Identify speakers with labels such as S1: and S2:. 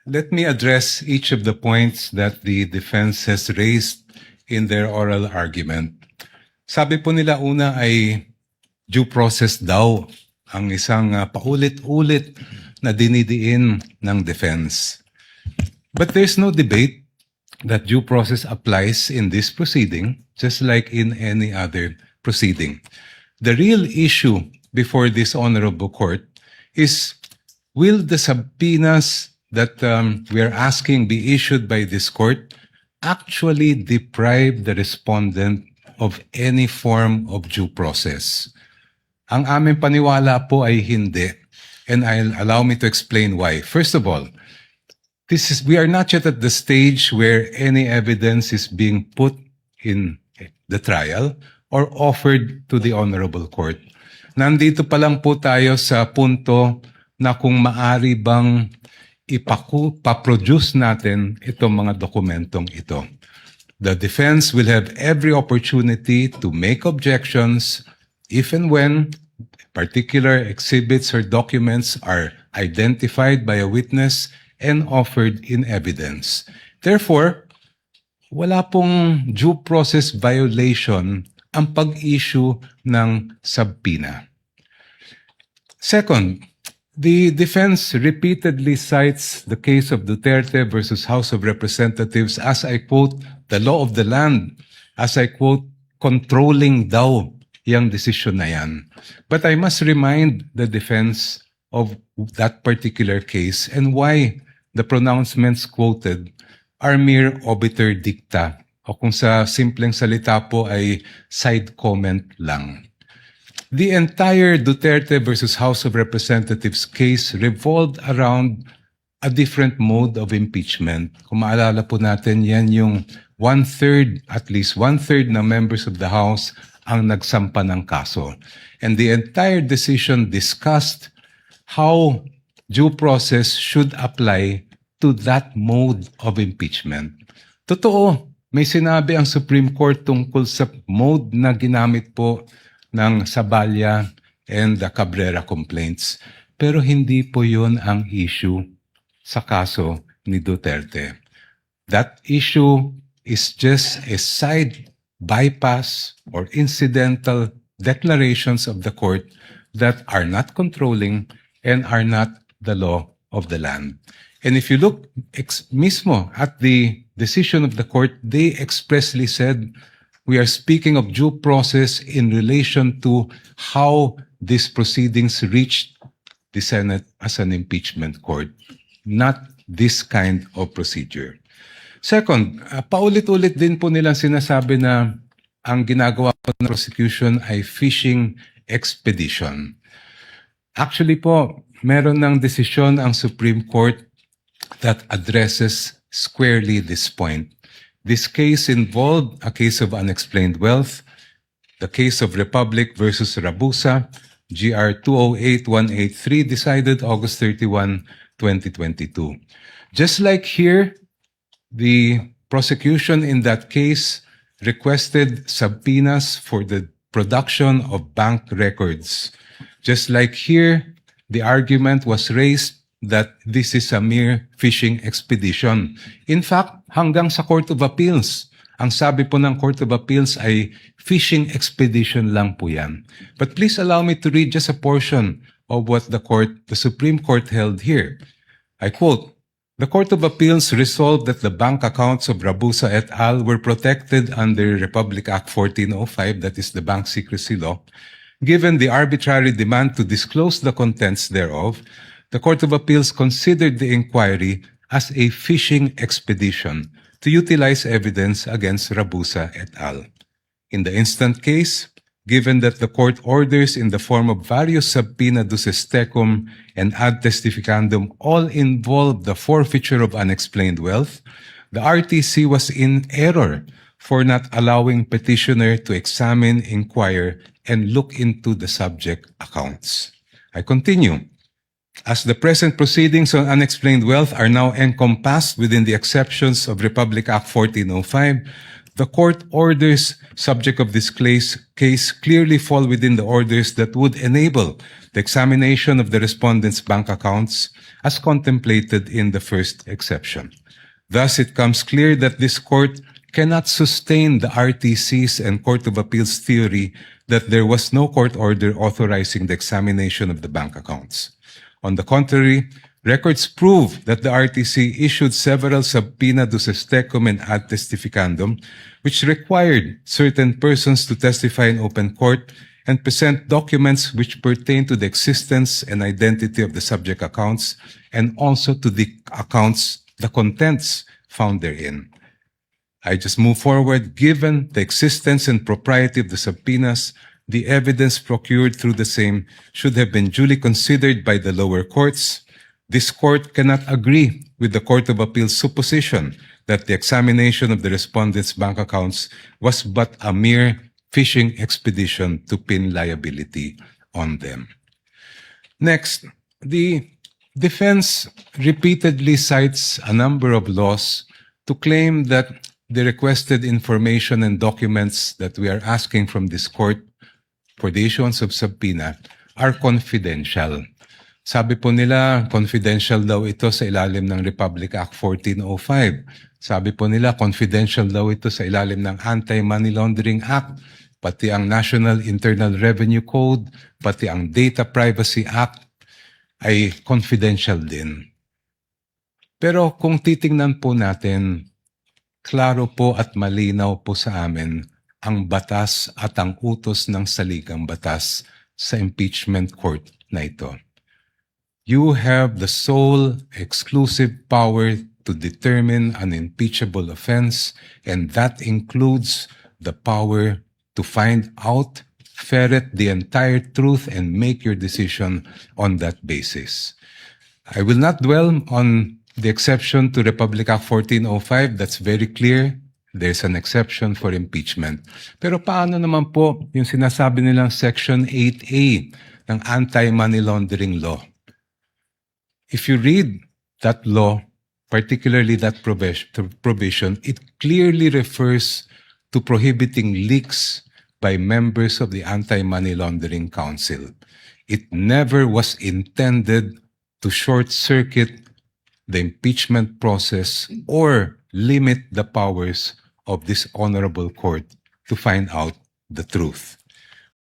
S1: Let me address each of the points that the defense has raised in their oral argument. Sabi po nila una ay due process daw ang isang paulit-ulit na dinidiin ng defense. But there's no debate that due process applies in this proceeding, just like in any other proceeding. The real issue before this honorable court is, will the subpoenas that we are asking be issued by this court actually deprive the respondent of any form of due process? Ang aming paniwala po ay hindi. And allow me to explain why. First of all, we are not yet at the stage where any evidence is being put in the trial or offered to the honorable court. Nandito pa lang po tayo sa punto na kung maari bang ipaproduce natin itong mga dokumentong ito. The defense will have every opportunity to make objections if and when particular exhibits or documents are identified by a witness and offered in evidence. Therefore, wala pong due process violation ang pag-issue ng subpoena. Second, the defense repeatedly cites the case of Duterte versus House of Representatives as, I quote, the law of the land, as I quote, controlling daw yung decision na yan. But I must remind the defense of that particular case and why the pronouncements quoted are mere obiter dicta, o kung sa simpleng salita po ay side comment lang. The entire Duterte versus House of Representatives case revolved around a different mode of impeachment. Kung maalala po natin, yan yung at least one-third na members of the House ang nagsampa ng kaso. And the entire decision discussed how due process should apply to that mode of impeachment. Totoo, may sinabi ang Supreme Court tungkol sa mode na ginamit po ng Saballa and the Cabrera complaints. Pero hindi po yun ang issue sa kaso ni Duterte. That issue is just a side bypass or incidental declarations of the court that are not controlling and are not the law of the land. And if you look mismo at the decision of the court, they expressly said, we are speaking of due process in relation to how these proceedings reached the Senate as an impeachment court, not this kind of procedure. Second, paulit-ulit din po nilang sinasabi na ang ginagawa po ng prosecution ay fishing expedition. Actually po, meron ng desisyon ang Supreme Court that addresses squarely this point. This case involved a case of unexplained wealth, the case of Republic versus Rabusa, GR 208183, decided August 31, 2022. Just like here, the prosecution in that case requested subpoenas for the production of bank records. Just like here, the argument was raised that this is a mere fishing expedition. In fact, hanggang sa Court of Appeals, ang sabi po ng Court of Appeals ay fishing expedition lang po yan. But please allow me to read just a portion of what the Supreme Court held here. I quote, "The Court of Appeals resolved that the bank accounts of Rabusa et al. Were protected under Republic Act 1405, that is the Bank Secrecy Law. Given the arbitrary demand to disclose the contents thereof, the Court of Appeals considered the inquiry as a fishing expedition to utilize evidence against Rabusa et al. In the instant case, given that the court orders in the form of various subpoena duces tecum and ad testificandum all involved the forfeiture of unexplained wealth, the RTC was in error for not allowing petitioner to examine, inquire, and look into the subject accounts." I continue. "As the present proceedings on unexplained wealth are now encompassed within the exceptions of Republic Act 1405, The court orders subject of this case clearly fall within the orders that would enable the examination of the respondent's bank accounts as contemplated in the first exception. Thus, it comes clear that this court cannot sustain the RTC's and Court of Appeals theory that there was no court order authorizing the examination of the bank accounts. On the contrary, records prove that the RTC issued several subpoena duces tecum and ad testificandum, which required certain persons to testify in open court and present documents which pertain to the existence and identity of the subject accounts and also to the accounts, the contents found therein. I just move forward. Given the existence and propriety of the subpoenas, the evidence procured through the same should have been duly considered by the lower courts. This court cannot agree with the Court of Appeals' supposition that the examination of the respondents' bank accounts was but a mere fishing expedition to pin liability on them. Next, the defense repeatedly cites a number of laws to claim that the requested information and documents that we are asking from this court for the issuance of subpoena are confidential. Sabi po nila, confidential daw ito sa ilalim ng Republic Act 1405. Sabi po nila, confidential daw ito sa ilalim ng Anti-Money Laundering Act, pati ang National Internal Revenue Code, pati ang Data Privacy Act ay confidential din. Pero kung titingnan po natin, klaro po at malinaw po sa amin ang batas at ang utos ng saligang batas sa impeachment court na ito. You have the sole exclusive power to determine an impeachable offense, and that includes the power to find out, ferret the entire truth, and make your decision on that basis. I will not dwell on the exception to Republic Act 1405, that's very clear. There's an exception for impeachment. Pero paano naman po yung sinasabi nilang Section 8A ng Anti-Money Laundering Law? If you read that law, particularly that provision, it clearly refers to prohibiting leaks by members of the Anti-Money Laundering Council. It never was intended to short-circuit the impeachment process or limit the powers of this honorable court to find out the truth.